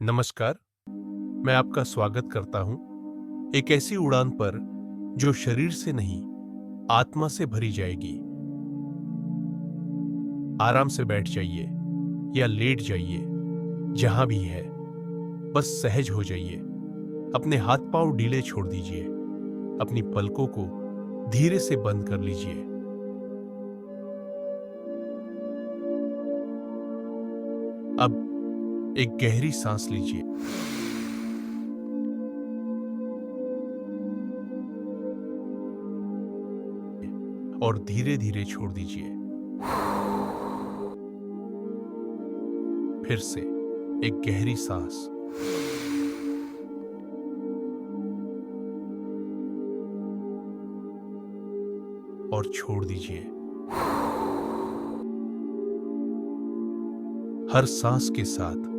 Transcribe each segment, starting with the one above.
नमस्कार। मैं आपका स्वागत करता हूं एक ऐसी उड़ान पर जो शरीर से नहीं, आत्मा से भरी जाएगी। आराम से बैठ जाइए या लेट जाइए, जहां भी है बस सहज हो जाइए। अपने हाथ पांव ढीले छोड़ दीजिए, अपनी पलकों को धीरे से बंद कर लीजिए। अब एक गहरी सांस लीजिए और धीरे धीरे छोड़ दीजिए। फिर से एक गहरी सांस और छोड़ दीजिए। हर सांस के साथ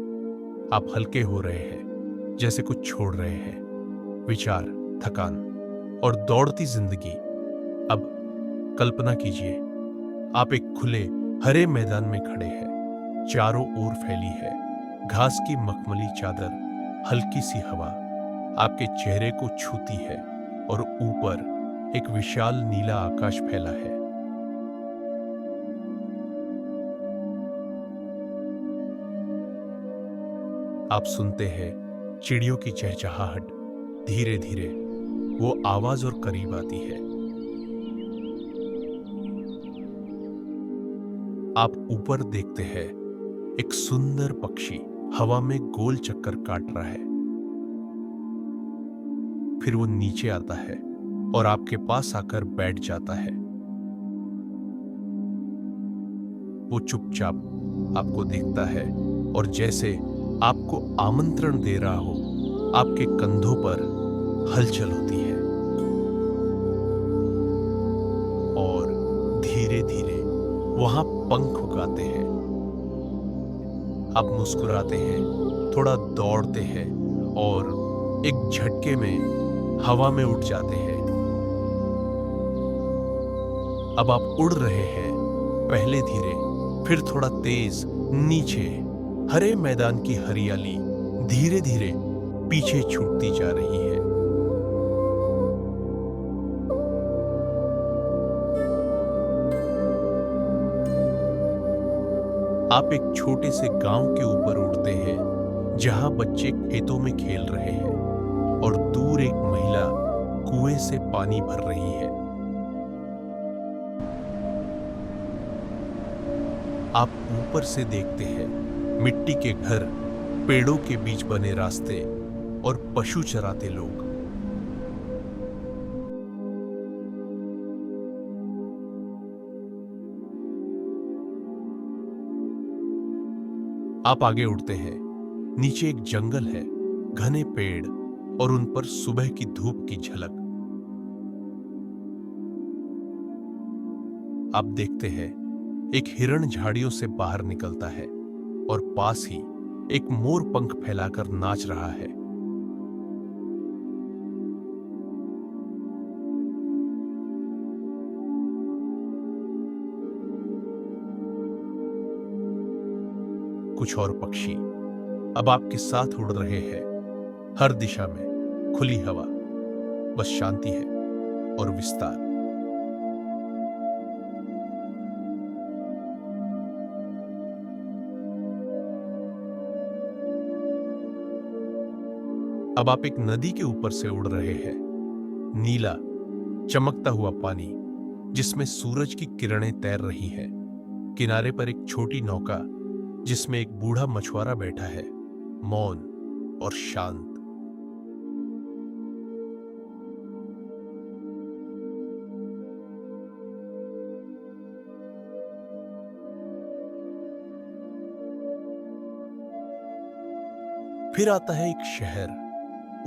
आप हल्के हो रहे हैं, जैसे कुछ छोड़ रहे हैं। विचार, थकान और दौड़ती जिंदगी। अब कल्पना कीजिए, आप एक खुले हरे मैदान में खड़े हैं। चारों ओर फैली है घास की मखमली चादर। हल्की सी हवा आपके चेहरे को छूती है और ऊपर एक विशाल नीला आकाश फैला है। आप सुनते हैं चिड़ियों की चहचहाहट। धीरे धीरे वो आवाज और करीब आती है। आप ऊपर देखते हैं, एक सुंदर पक्षी हवा में गोल चक्कर काट रहा है। फिर वो नीचे आता है और आपके पास आकर बैठ जाता है। वो चुपचाप आपको देखता है और जैसे आपको आमंत्रण दे रहा हो, आपके कंधों पर हलचल होती है और धीरे धीरे वहां पंख उगाते हैं। आप मुस्कुराते हैं, थोड़ा दौड़ते हैं और एक झटके में हवा में उड़ जाते हैं। अब आप उड़ रहे हैं, पहले धीरे, फिर थोड़ा तेज नीचे। हरे मैदान की हरियाली धीरे धीरे पीछे छूटती जा रही है। आप एक छोटे से गांव के ऊपर उड़ते हैं, जहां बच्चे खेतों में खेल रहे हैं और दूर एक महिला कुएं से पानी भर रही है। आप ऊपर से देखते हैं मिट्टी के घर, पेड़ों के बीच बने रास्ते और पशु चराते लोग। आप आगे उड़ते हैं, नीचे एक जंगल है, घने पेड़ और उन पर सुबह की धूप की झलक। आप देखते हैं एक हिरण झाड़ियों से बाहर निकलता है और पास ही एक मोर पंख फैलाकर नाच रहा है। कुछ और पक्षी अब आपके साथ उड़ रहे हैं। हर दिशा में खुली हवा, बस शांति है और विस्तार। अब आप एक नदी के ऊपर से उड़ रहे हैं। नीला चमकता हुआ पानी, जिसमें सूरज की किरणें तैर रही हैं। किनारे पर एक छोटी नौका, जिसमें एक बूढ़ा मछुआरा बैठा है, मौन और शांत। फिर आता है एक शहर,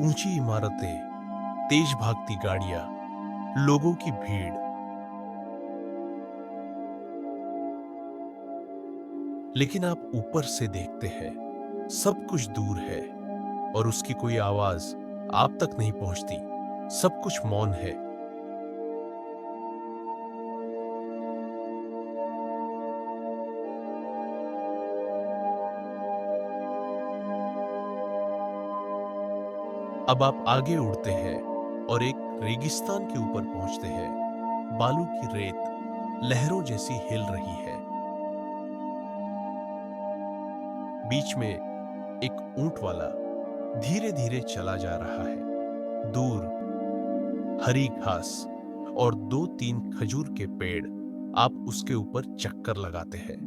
ऊंची इमारतें, तेज भागती गाड़ियां, लोगों की भीड़। लेकिन आप ऊपर से देखते हैं, सब कुछ दूर है और उसकी कोई आवाज आप तक नहीं पहुंचती। सब कुछ मौन है। अब आप आगे उड़ते हैं और एक रेगिस्तान के ऊपर पहुंचते हैं। बालू की रेत लहरों जैसी हिल रही है। बीच में एक ऊंट वाला धीरे धीरे चला जा रहा है। दूर हरी घास और 2-3 खजूर के पेड़, आप उसके ऊपर चक्कर लगाते हैं।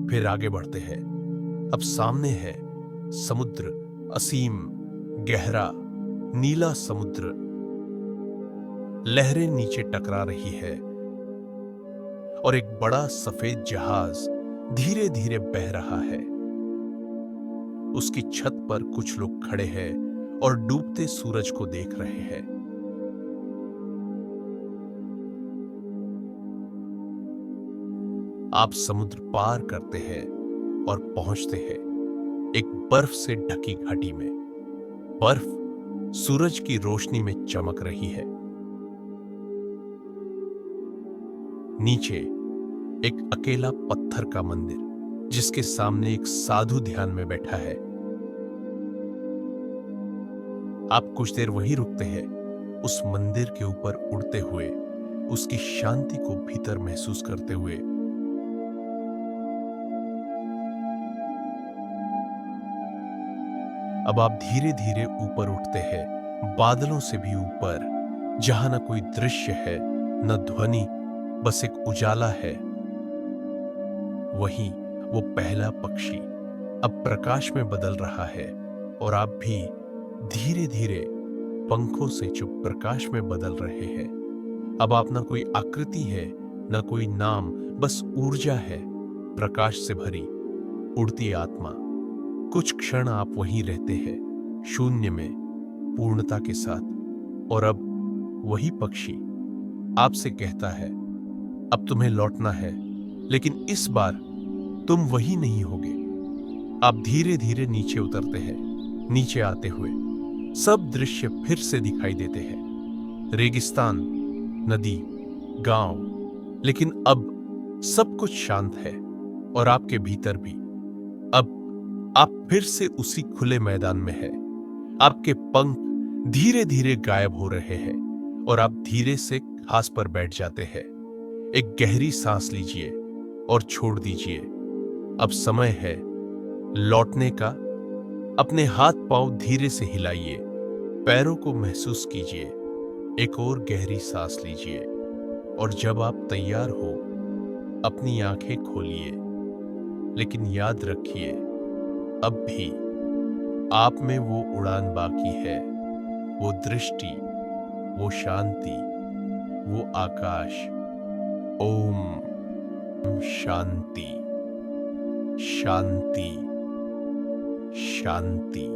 फिर आगे बढ़ते हैं। अब सामने है समुद्र, असीम, गहरा, नीला समुद्र। लहरें नीचे टकरा रही है और एक बड़ा सफेद जहाज धीरे धीरे बह रहा है। उसकी छत पर कुछ लोग खड़े हैं और डूबते सूरज को देख रहे हैं। आप समुद्र पार करते हैं और पहुंचते हैं एक बर्फ से ढकी घाटी में। बर्फ सूरज की रोशनी में चमक रही है। नीचे एक अकेला पत्थर का मंदिर, जिसके सामने एक साधु ध्यान में बैठा है। आप कुछ देर वहीं रुकते हैं, उस मंदिर के ऊपर उड़ते हुए, उसकी शांति को भीतर महसूस करते हुए। अब आप धीरे धीरे ऊपर उठते हैं, बादलों से भी ऊपर, जहां न कोई दृश्य है न ध्वनि, बस एक उजाला है। वहीं वो पहला पक्षी अब प्रकाश में बदल रहा है और आप भी धीरे धीरे पंखों से चुप प्रकाश में बदल रहे हैं। अब आप न कोई आकृति है न कोई नाम, बस ऊर्जा है, प्रकाश से भरी उड़ती आत्मा। कुछ क्षण आप वहीं रहते हैं, शून्य में, पूर्णता के साथ। और अब वही पक्षी आपसे कहता है, अब तुम्हें लौटना है, लेकिन इस बार तुम वही नहीं होगे। आप धीरे धीरे नीचे उतरते हैं। नीचे आते हुए सब दृश्य फिर से दिखाई देते हैं। रेगिस्तान, नदी, गांव, लेकिन अब सब कुछ शांत है और आपके भीतर भी। अब आप फिर से उसी खुले मैदान में हैं। आपके पंख धीरे धीरे गायब हो रहे हैं और आप धीरे से घास पर बैठ जाते हैं। एक गहरी सांस लीजिए और छोड़ दीजिए। अब समय है लौटने का। अपने हाथ पांव धीरे से हिलाइए, पैरों को महसूस कीजिए। एक और गहरी सांस लीजिए और जब आप तैयार हो, अपनी आंखें खोलिए। लेकिन याद रखिए, अब भी आप में वो उड़ान बाकी है, वो दृष्टि, वो शांति, वो आकाश। ओम शांति, शांति, शांति।